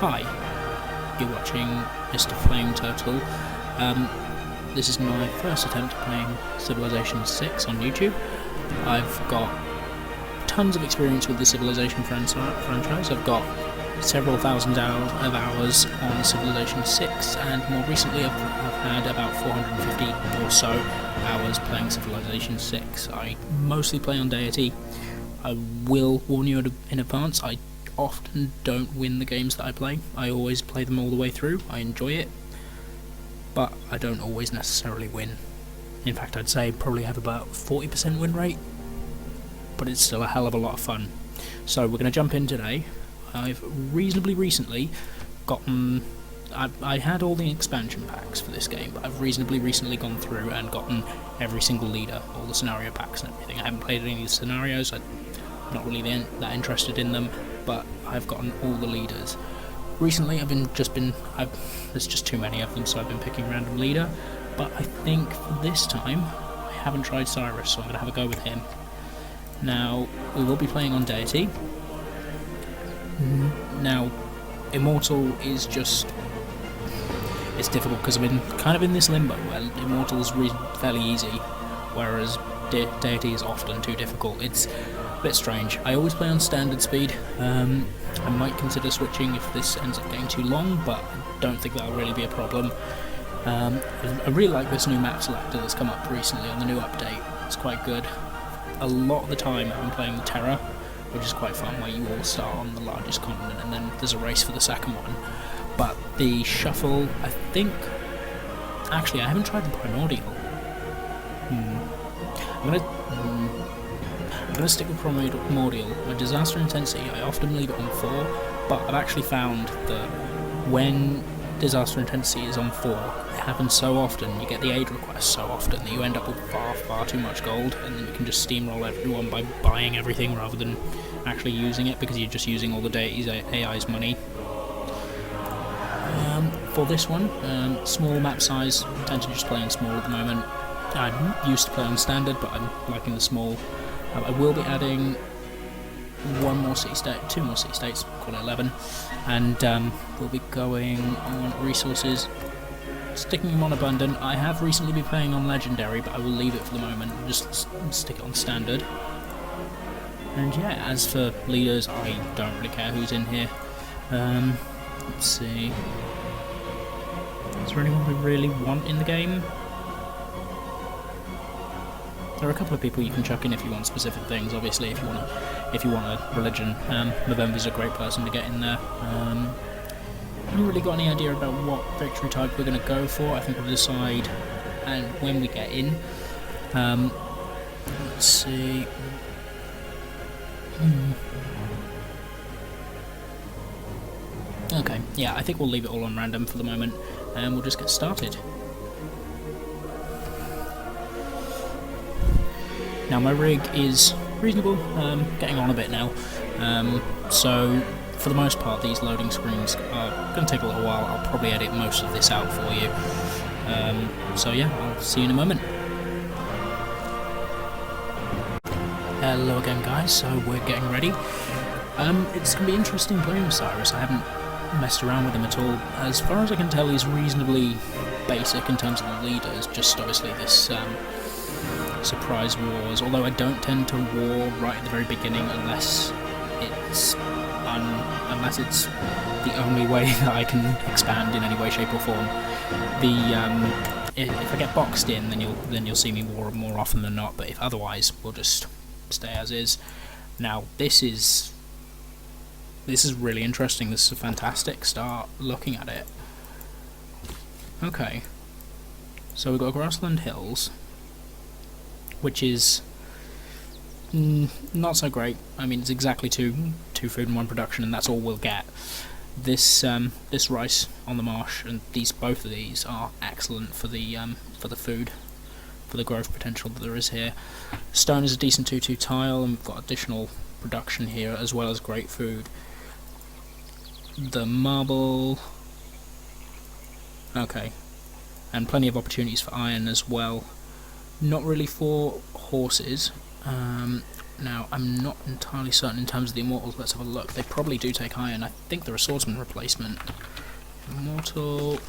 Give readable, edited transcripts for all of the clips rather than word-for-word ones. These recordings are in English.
Hi, you're watching Mr. Flameturtle. This is my first attempt at playing Civilization 6 on YouTube. I've got tons of experience with the Civilization franchise. I've got several thousand hours on Civilization 6, and more recently I've had about 450 or so hours playing Civilization 6. I mostly play on Deity. I will warn you in advance, I often don't win the games that I play. I always play them all the way through. I enjoy it, but I don't always necessarily win. In fact, I'd say probably have about 40% win rate, but it's still a hell of a lot of fun. So we're going to jump in today. I've reasonably recently gotten... I had all the expansion packs for this game, but I've reasonably recently gone through and gotten every single leader, all the scenario packs and everything. I haven't played any of the scenarios, I'm not really that interested in them, but I've gotten all the leaders. Recently there's just too many of them, so I've been picking random leader, but I think for this time I haven't tried Cyrus, so I'm going to have a go with him. Now, we will be playing on Deity. Now, Immortal is just... it's difficult because I'm kind of in this limbo where Immortal is fairly easy, whereas Deity is often too difficult. It's a bit strange. I always play on standard speed. I might consider switching if this ends up getting too long, but I don't think that'll really be a problem. I really like this new map selector that's come up recently on the new update. It's quite good. A lot of the time I've been playing the Terra, which is quite fun, where you all start on the largest continent and then there's a race for the second one. But the shuffle, I think... actually, I haven't tried the Primordial. I'm gonna stick with Primordial. My disaster intensity, I often leave it on 4, but I've actually found that when disaster intensity is on 4, it happens so often, you get the aid requests so often, that you end up with far too much gold, and then you can just steamroll everyone by buying everything rather than actually using it, because you're just using all the Deity's AI's money. For this one, small map size, I tend to just play on small at the moment. I used to play on standard, but I'm liking the small. I will be adding two more city states, call it 11, and we'll be going on resources, sticking them on abundant. I have recently been playing on legendary, but I will leave it for the moment, just stick it on standard. And yeah, as for leaders, I don't really care who's in here. Let's see. Is there anyone we really want in the game? There are a couple of people you can chuck in if you want specific things. Obviously, if you want a religion, November's a great person to get in there. Haven't really got any idea about what victory type we're going to go for. I think we'll decide and when we get in. Let's see. Okay, yeah, I think we'll leave it all on random for the moment, and we'll just get started. Now, my rig is reasonable, getting on a bit now, so for the most part these loading screens are going to take a little while. I'll probably edit most of this out for you, so yeah, I'll see you in a moment. Hello again guys, so we're getting ready. It's going to be interesting playing with Cyrus. I haven't messed around with him at all. As far as I can tell, he's reasonably basic in terms of the leaders, just obviously this surprise wars, although I don't tend to war right at the very beginning unless it's the only way that I can expand in any way, shape or form. If I get boxed in, then you'll see me war more often than not, but if otherwise, we'll just stay as is. Now, this is really interesting. This is a fantastic start looking at it. Okay, so we've got Grassland Hills, which is not so great. I mean, it's exactly two food and one production, and that's all we'll get. This rice on the marsh and both of these are excellent for the food, for the growth potential that there is here. Stone is a decent 2-2 tile, and we've got additional production here as well as great food. The marble, okay, and plenty of opportunities for iron as well. Not really for horses. Now, I'm not entirely certain in terms of the Immortals. Let's have a look. They probably do take iron. I think they're a swordsman replacement. Immortal...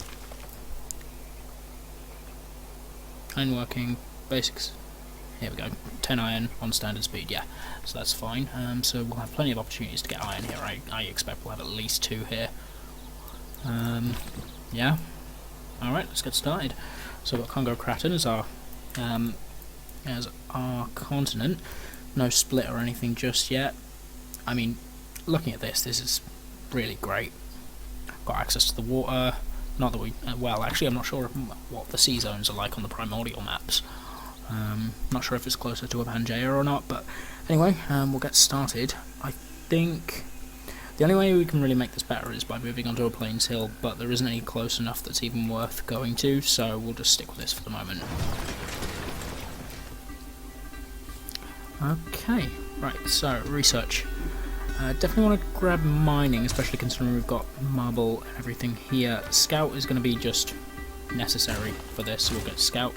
Ironworking, basics. Here we go. 10 iron on standard speed, yeah. So that's fine. So we'll have plenty of opportunities to get iron here. I expect we'll have at least 2 here. Yeah. Alright, let's get started. So we've got Congo Kraton as our continent. No split or anything just yet. I mean, looking at this is really great. Got access to the water. Not that we... well, actually, I'm not sure what the sea zones are like on the Primordial maps. Not sure if it's closer to a Pangaea or not, but anyway, we'll get started. I think the only way we can really make this better is by moving onto a Plains Hill, but there isn't any close enough that's even worth going to, so we'll just stick with this for the moment. Okay, right, so research. Definitely want to grab mining, especially considering we've got marble and everything here. Scout is going to be just necessary for this, so we'll get Scout,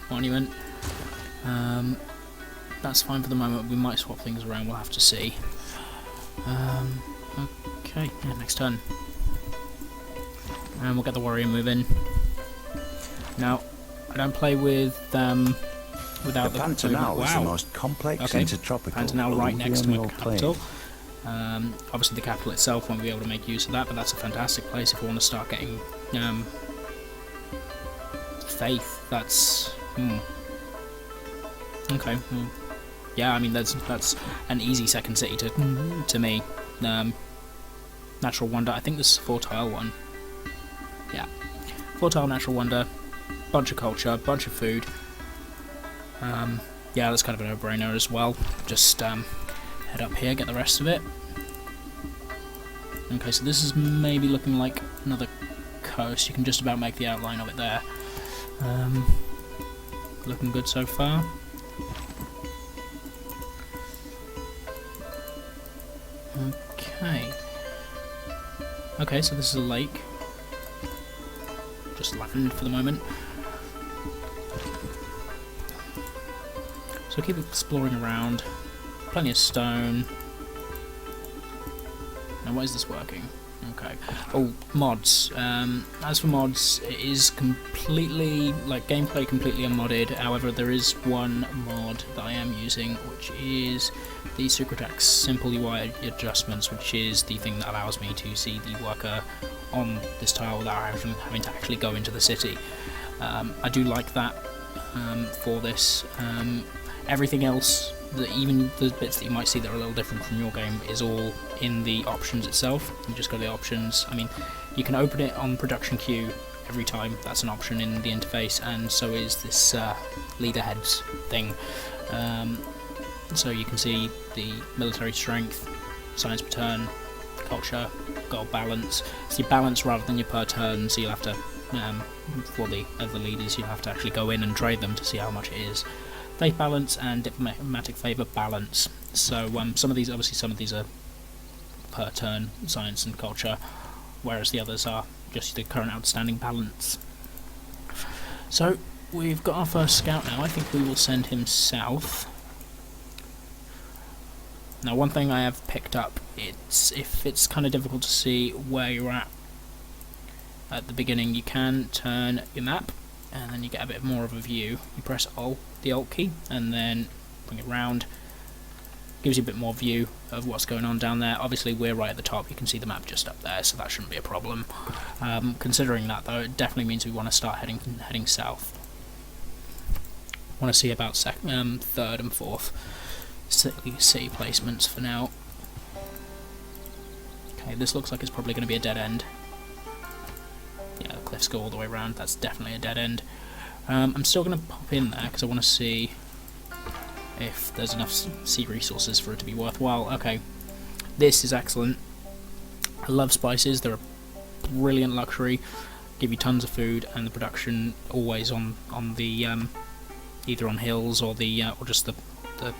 Monument. That's fine for the moment. We might swap things around, we'll have to see. Okay, yeah, next turn. And we'll get the Warrior move in. Now, I don't play with without the Pantanal is the most complex intertropical Pantanal right next to my capital. Obviously the capital itself won't be able to make use of that, but that's a fantastic place if we want to start getting faith. That's okay. Well, yeah, I mean that's an easy second city to me. Natural wonder. I think this is a 4-tile one. Yeah, 4-tile natural wonder. Bunch of culture, bunch of food. Yeah, that's kind of a no-brainer as well. Just head up here, get the rest of it. Okay, so this is maybe looking like another coast. You can just about make the outline of it there. Looking good so far. Okay. Okay, so this is a lake. Just land for the moment. So keep exploring around. Plenty of stone. Now, why is this working? Okay. Oh, mods. As for mods, it is completely, like, gameplay completely unmodded. However, there is one mod that I am using, which is the Secretax Simple UI Adjustments, which is the thing that allows me to see the worker on this tile without having to actually go into the city. I do like that for this. Everything else, even the bits that you might see that are a little different from your game, is all in the options itself. You just go to the options. I mean, you can open it on production queue every time. That's an option in the interface, and so is this leader heads thing. So you can see the military strength, science per turn, culture, gold balance. It's your balance rather than your per turn, so you'll have to, for the other leaders, you'll have to actually go in and trade them to see how much it is. Faith balance and diplomatic favour balance. So some of these are per turn, science and culture, whereas the others are just the current outstanding balance. So we've got our first scout now. I think we will send him south. Now, one thing I have picked up, if it's kind of difficult to see where you're at the beginning, you can turn your map, and then you get a bit more of a view. You press the Alt key, and then bring it round. Gives you a bit more view of what's going on down there. Obviously, we're right at the top. You can see the map just up there, so that shouldn't be a problem. Considering that, though, it definitely means we want to start heading south. Want to see about third and fourth city placements for now. Okay, this looks like it's probably going to be a dead end. Yeah, the cliffs go all the way around. That's definitely a dead end. I'm still going to pop in there because I want to see if there's enough sea resources for it to be worthwhile. Okay, this is excellent. I love spices. They're a brilliant luxury. Give you tons of food, and the production always on the either on hills or the or just the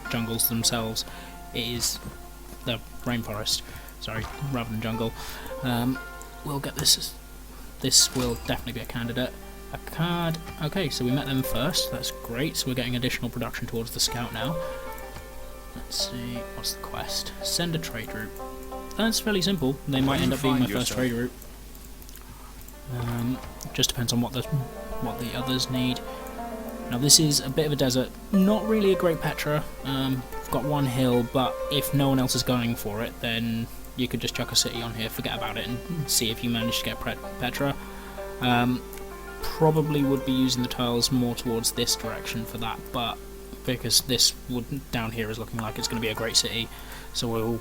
jungles themselves. It is the rainforest. Sorry, rather than jungle. We'll get this. This will definitely be a candidate. A card. Okay, so we met them first. That's great. So we're getting additional production towards the scout now. Let's see, what's the quest? Send a trade route. That's fairly simple. They might end up being my first trade route. Just depends on what the others need. Now this is a bit of a desert, not really a great Petra. I've got one hill, but if no one else is going for it, then you could just chuck a city on here, forget about it, and see if you manage to get Petra. Probably would be using the tiles more towards this direction for that, but because this wood down here is looking like it's going to be a great city, so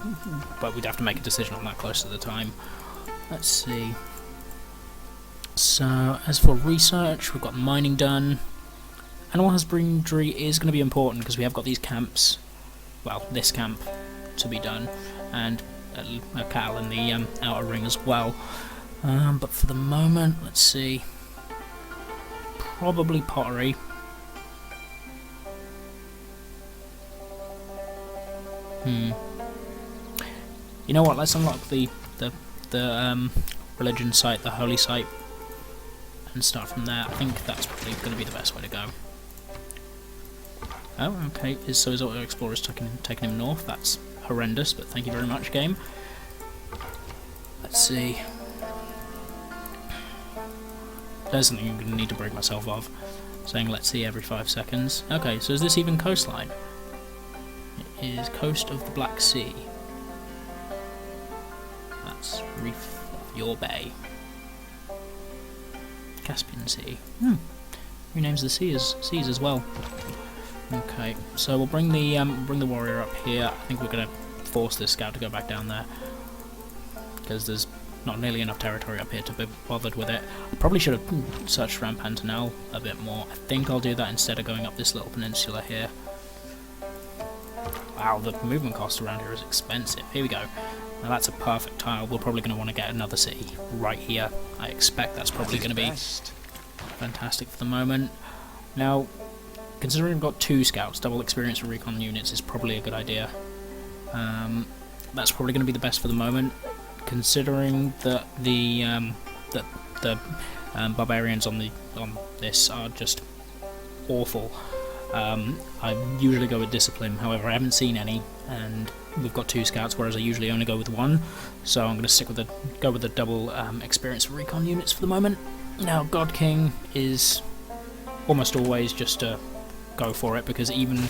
we'd have to make a decision on that close to the time. Let's see. So as for research, we've got mining done. Animal husbandry is going to be important because we have got these camps, well, this camp to be done, and a cattle in the outer ring as well. But for the moment, let's see. Probably pottery. You know what? Let's unlock the religion site, the holy site, and start from there. I think that's probably going to be the best way to go. Oh, okay. So his auto explorer's taking him north. That's horrendous, but thank you very much, game. Let's see. There's something I'm going to need to break myself of. Saying let's see every 5 seconds. Okay, so is this even coastline? It is coast of the Black Sea. That's reef of your bay. Caspian Sea. Renames the seas as well. Okay, so we'll bring the warrior up here. I think we're going to force this scout to go back down there because there's not nearly enough territory up here to be bothered with it. I probably should have searched around Pantanal a bit more. I think I'll do that instead of going up this little peninsula here. Wow, the movement cost around here is expensive. Here we go. Now that's a perfect tile. We're probably going to want to get another city right here. I expect that's probably going to be fantastic for the moment. Now, considering we've got 2 scouts, double experience for recon units is probably a good idea. That's probably going to be the best for the moment, considering that the barbarians on this are just awful. I usually go with discipline, however I haven't seen any, and we've got 2 scouts, whereas I usually only go with 1, so I'm going to go with the double experience for recon units for the moment. Now God King is almost always just a go for it, because even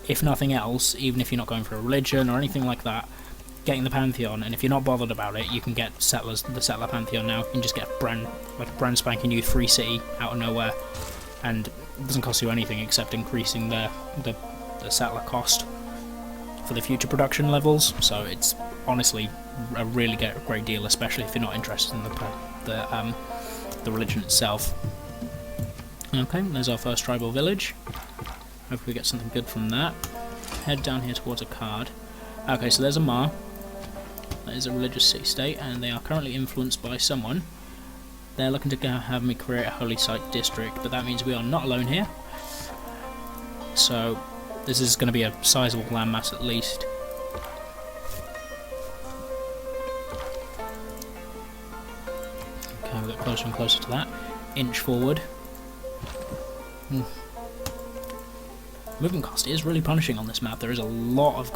if nothing else, even if you're not going for a religion or anything like that, getting the Pantheon, and if you're not bothered about it, you can get the Settler Pantheon now. You can just get a brand spanking new free city out of nowhere, and it doesn't cost you anything except increasing the settler cost for the future production levels. So it's honestly a really great deal, especially if you're not interested in the religion itself. Okay, there's our first tribal village. Hopefully we get something good from that. Head down here towards a card. Okay, so there's a Mar. That is a religious city-state, and they are currently influenced by someone. They're looking to have me create a holy site district, but that means we are not alone here. So this is going to be a sizable landmass at least. Okay, we get closer and closer to that. Inch forward. Movement cost is really punishing on this map. There's a lot of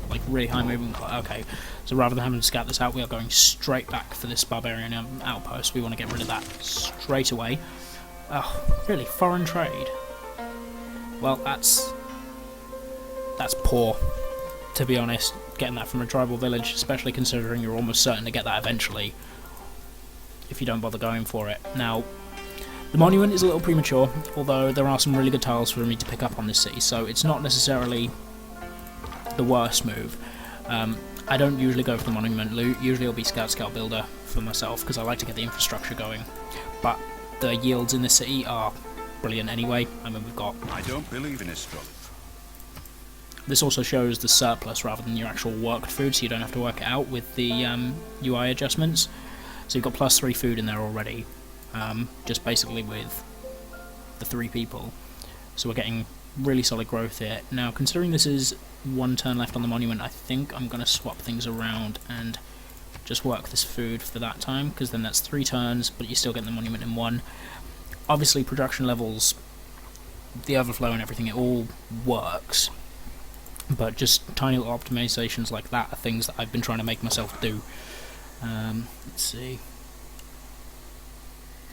like really high movement cost. Okay, so rather than having to scout this out, we are going straight back for this barbarian outpost. We want to get rid of that straight away. Oh, really? Foreign trade? Well, that's poor, to be honest, getting that from a tribal village, especially considering you're almost certain to get that eventually if you don't bother going for it. Now, the monument is a little premature, although there are some really good tiles for me to pick up on this city, so it's not necessarily the worst move. I don't usually go for the monument loot. Usually it'll be Scout Builder for myself, because I like to get the infrastructure going. But the yields in this city are brilliant anyway. I mean, we've got... I don't believe in his strength. This also shows the surplus rather than your actual worked food, so you don't have to work it out with the UI adjustments. So you've got +3 food in there already. Just basically with the 3 people, so we're getting really solid growth here. Now, considering this is 1 turn left on the monument, I think I'm going to swap things around and just work this food for that time, because then that's 3 turns, but you still get the monument in 1. Obviously, production levels, the overflow and everything, it all works, but just tiny little optimizations like that are things that I've been trying to make myself do. Let's see.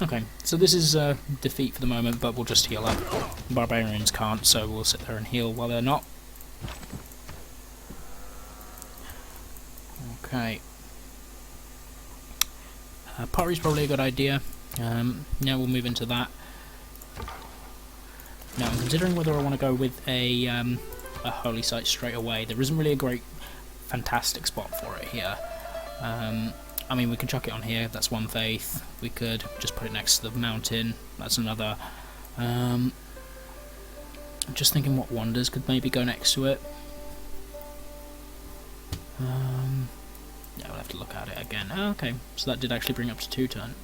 Okay, so this is defeat for the moment, but we'll just heal up. Barbarians can't, so we'll sit there and heal while they're not. Okay. Pottery's probably a good idea. Now we'll move into that. Now I'm considering whether I want to go with a holy site straight away. There isn't really a great, fantastic spot for it here. I mean, we could chuck it on here, that's one faith. We could just put it next to the mountain, that's another. I'm just thinking what wonders could maybe go next to it. Yeah, we'll have to look at it again. Oh, okay, so that did actually bring up to 2 turn.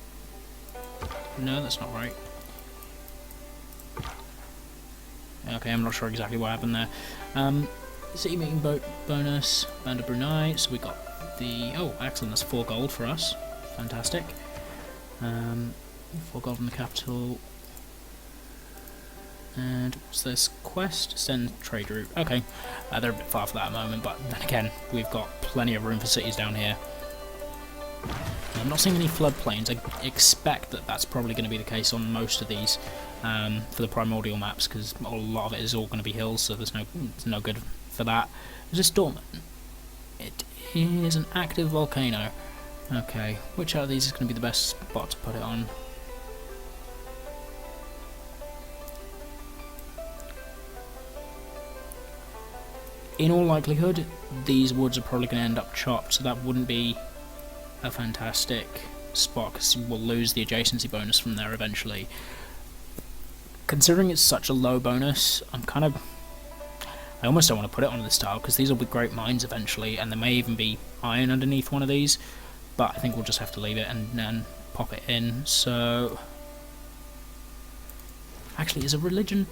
No, that's not right. Okay, I'm not sure exactly what happened there. City meeting boat bonus, Band of Brunei, so we got the... oh, excellent, that's 4 gold for us. Fantastic. 4 gold in the capital. And what's this? Quest? Send trade route. Okay, they're a bit far for that at the moment, but then again, we've got plenty of room for cities down here. I'm not seeing any floodplains. I expect that that's probably going to be the case on most of these for the Primordial maps, because a lot of it is all going to be hills, so there's no good for that. Is this dormant? It is an active volcano. Okay, which out of these is going to be the best spot to put it on? In all likelihood, these woods are probably going to end up chopped, so that wouldn't be a fantastic spot, because we'll lose the adjacency bonus from there eventually. Considering it's such a low bonus, I almost don't want to put it on this tile, because these will be great mines eventually, and there may even be iron underneath one of these, but I think we'll just have to leave it and then pop it in. So, actually, is a religion...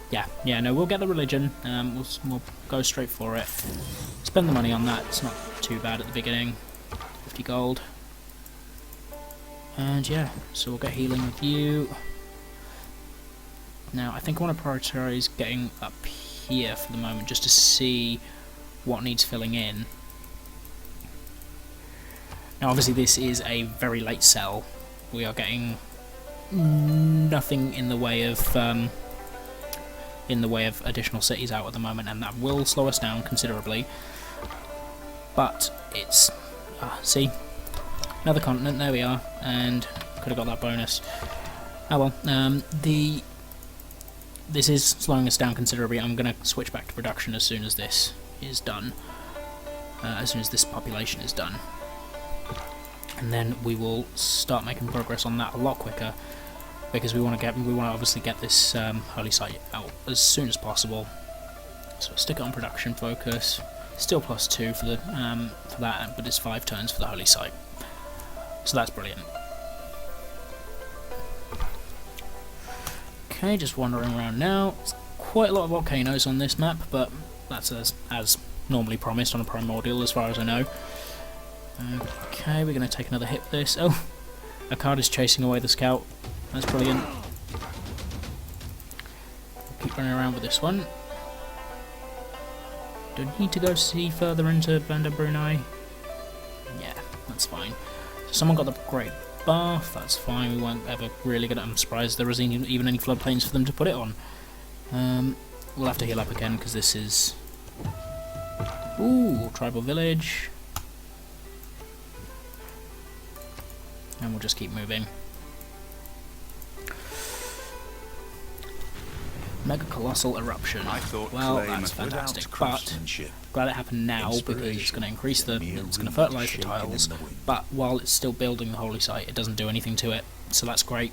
Yeah, no, we'll get the religion, we'll go straight for it. Spend the money on that, it's not too bad at the beginning. 50 gold. And yeah, so we'll get healing with you. Now, I think I want to prioritise getting up here for the moment, just to see what needs filling in. Now, obviously this is a very late sell. We are getting nothing in the way of additional cities out at the moment, and that will slow us down considerably. But it's see, another continent. There we are, and could have got that bonus. Oh well. This is slowing us down considerably. I'm going to switch back to production as soon as this is done. As soon as this population is done, and then we will start making progress on that a lot quicker. Because we want to obviously get this holy site out as soon as possible. So stick it on production focus. Still +2 for the for that, but it's 5 turns for the holy site. So that's brilliant. Okay, just wandering around now. It's quite a lot of volcanoes on this map, but that's as normally promised on a Primordial, as far as I know. Okay, we're going to take another hit with this. Oh, a card is chasing away the scout. That's brilliant. Keep running around with this one. Do I need to go see further into Band of Brunei? Yeah, that's fine. So someone got the great bath, that's fine, we won't ever really get it. I'm surprised there isn't even any floodplains for them to put it on. We'll have to heal up again, because this is... ooh, tribal village. And we'll just keep moving. Mega Colossal Eruption. Well, that's fantastic, but glad it happened now, because it's going to increase it's going to fertilise the tiles, but while it's still building the holy site, it doesn't do anything to it, so that's great.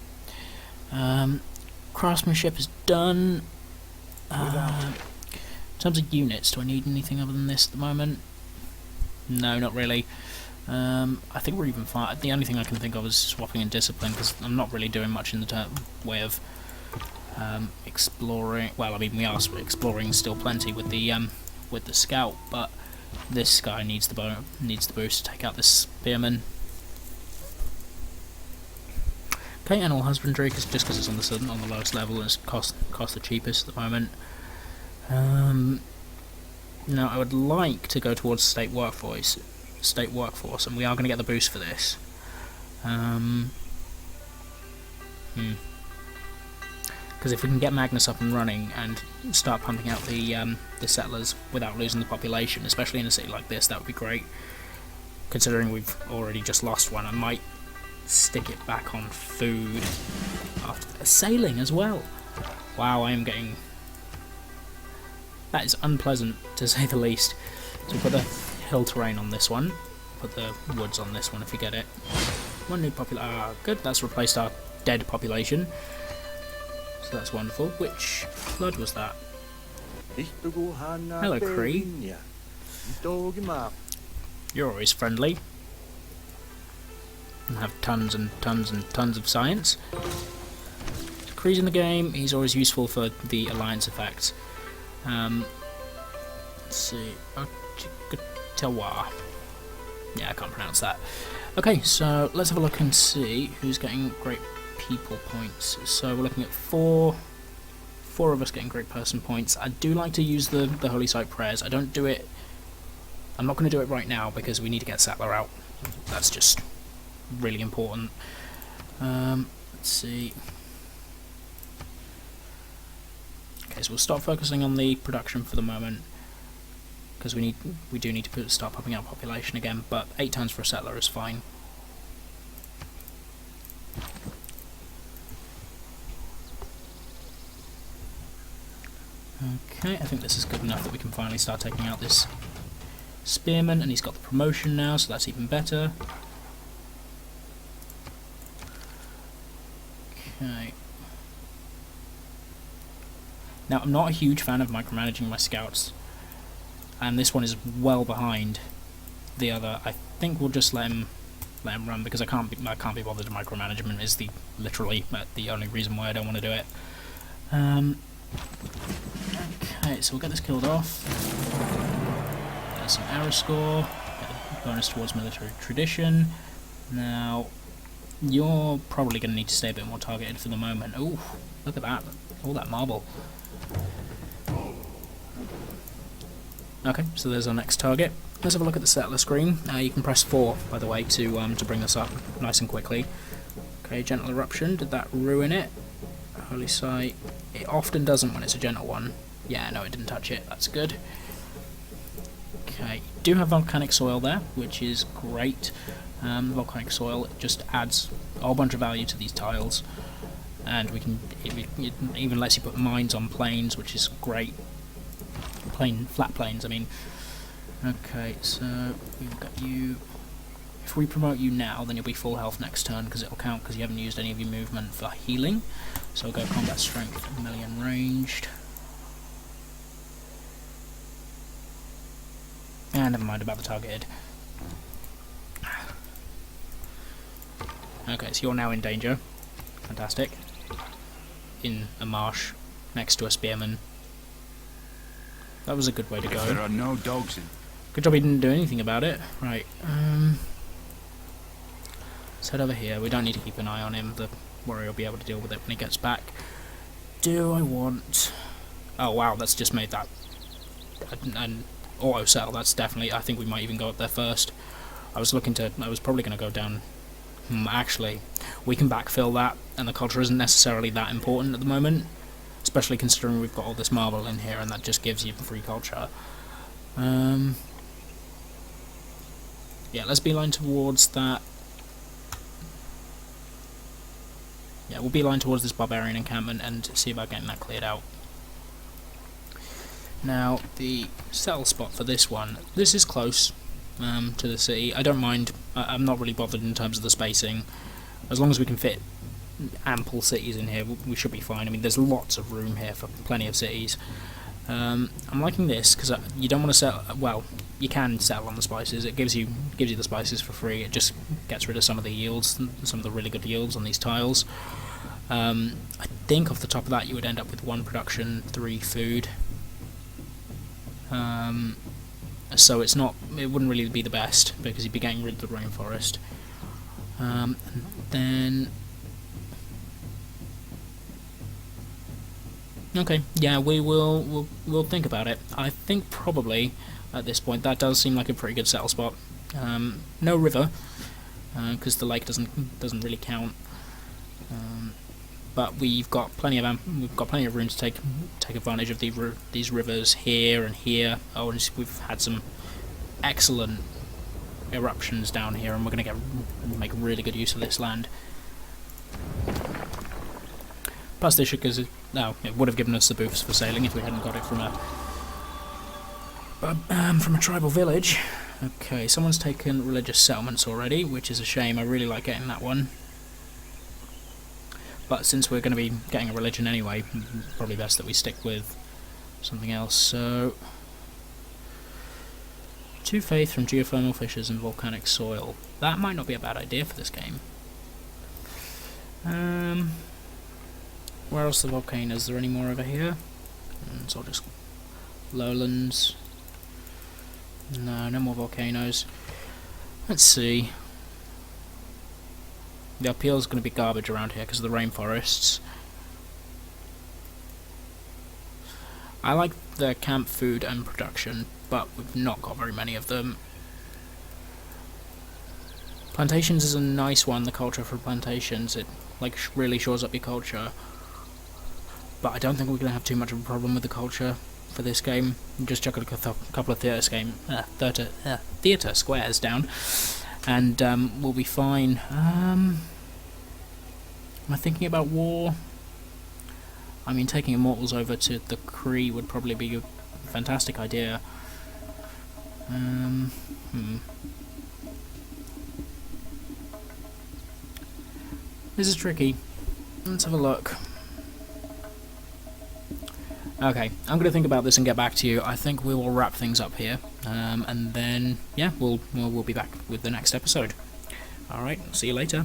Craftsmanship is done. In terms of units, do I need anything other than this at the moment? No, not really. I think we're even fine. The only thing I can think of is swapping in discipline, because I'm not really doing much in the way of exploring. Well, I mean, we are exploring still plenty with the scout, but this guy needs the boost to take out this spearman. Okay, animal husbandry, just because it's on the lowest level and it's cost the cheapest at the moment. Now I would like to go towards state workforce, and we are going to get the boost for this. Because if we can get Magnus up and running and start pumping out the settlers without losing the population, especially in a city like this, that would be great. Considering we've already just lost one, I might stick it back on food after sailing as well. Wow, I am getting... That is unpleasant, to say the least. So put the hill terrain on this one, put the woods on this one if you get it. One new population. Ah, good, that's replaced our dead population. So that's wonderful. Which flood was that? Hello, Cree. You're always friendly. And have tons and tons and tons of science. So Cree's in the game, he's always useful for the alliance effects. Let's see. Tawa. Yeah, I can't pronounce that. Okay, so let's have a look and see who's getting great people points. So we're looking at four of us getting great person points. I do like to use the Holy Site prayers. I don't do it. I'm not going to do it right now because we need to get Settler out. That's just really important. Let's see. Okay, so we'll stop focusing on the production for the moment because we do need to start popping out population again. But 8 tons for a settler is fine. Okay, I think this is good enough that we can finally start taking out this spearman, and he's got the promotion now, so that's even better. Okay. Now, I'm not a huge fan of micromanaging my scouts, and this one is well behind the other. I think we'll just let him run because I can't be bothered to micromanagement. Is literally the only reason why I don't want to do it. Okay, so we'll get this killed off. There's some arrow score. Get a bonus towards military tradition. Now, you're probably going to need to stay a bit more targeted for the moment. Ooh, look at that! All that marble. Okay, so there's our next target. Let's have a look at the settler screen. You can press 4, by the way, to bring this up nice and quickly. Okay, gentle eruption. Did that ruin it? Holy Site. It often doesn't when it's a gentle one. Yeah, no, it didn't touch it. That's good. Okay, do have volcanic soil there, which is great. Volcanic soil just adds a whole bunch of value to these tiles, and it even lets you put mines on plains, which is great. Flat plains, I mean. Okay, so we've got you. If we promote you now, then you'll be full health next turn because it'll count because you haven't used any of your movement for healing. So we'll go combat strength, million ranged. And never mind about the targeted. Okay, so you're now in danger. Fantastic. In a marsh, next to a spearman. That was a good way to go. There are no dogs in. Good job he didn't do anything about it. Right, let's head over here. We don't need to keep an eye on him. The warrior will be able to deal with it when he gets back. Do I want... Oh wow, that's just made that an auto settle. That's definitely... I think we might even go up there first. I was probably going to go down... actually, we can backfill that, and the culture isn't necessarily that important at the moment. Especially considering we've got all this marble in here, and that just gives you free culture. Yeah, let's beeline towards that. Yeah, we'll beeline towards this barbarian encampment and see about getting that cleared out. Now, the settle spot for this one. This is close to the city. I don't mind. I'm not really bothered in terms of the spacing. As long as we can fit ample cities in here, we should be fine. I mean, there's lots of room here for plenty of cities. I'm liking this because you don't want to settle. Well, you can settle on the spices. It gives you the spices for free. It just gets rid of some of the yields, some of the really good yields on these tiles. I think off the top of that, you would end up with 1 production, 3 food. So it wouldn't really be the best because you'd be getting rid of the rainforest. And then Okay, yeah, we'll think about it. I think probably at this point that does seem like a pretty good settle spot. No river, because the lake doesn't really count. But we've got plenty of room to take advantage of these rivers here and here. Oh, and we've had some excellent eruptions down here, and we're going to make really good use of this land. Plus, this should, because it would have given us the boost for sailing if we hadn't got it from a tribal village. Okay, someone's taken religious settlements already, which is a shame. I really like getting that one. But since we're going to be getting a religion anyway, probably best that we stick with something else. So, 2 faith from geothermal fissures and volcanic soil. That might not be a bad idea for this game. Where else are the volcanoes? Is there any more over here? It's all just lowlands. No more volcanoes. Let's see. The uphill is going to be garbage around here because of the rainforests. I like the camp food and production, but we've not got very many of them. Plantations is a nice one, the culture for plantations. It really shores up your culture. But I don't think we're going to have too much of a problem with the culture for this game. Just chuck a couple of theatre squares down, and we'll be fine. Am I thinking about war? I mean, taking immortals over to the Kree would probably be a fantastic idea. This is tricky. Let's have a look. Okay, I'm going to think about this and get back to you. I think we will wrap things up here, and then, yeah, we'll be back with the next episode. Alright, see you later.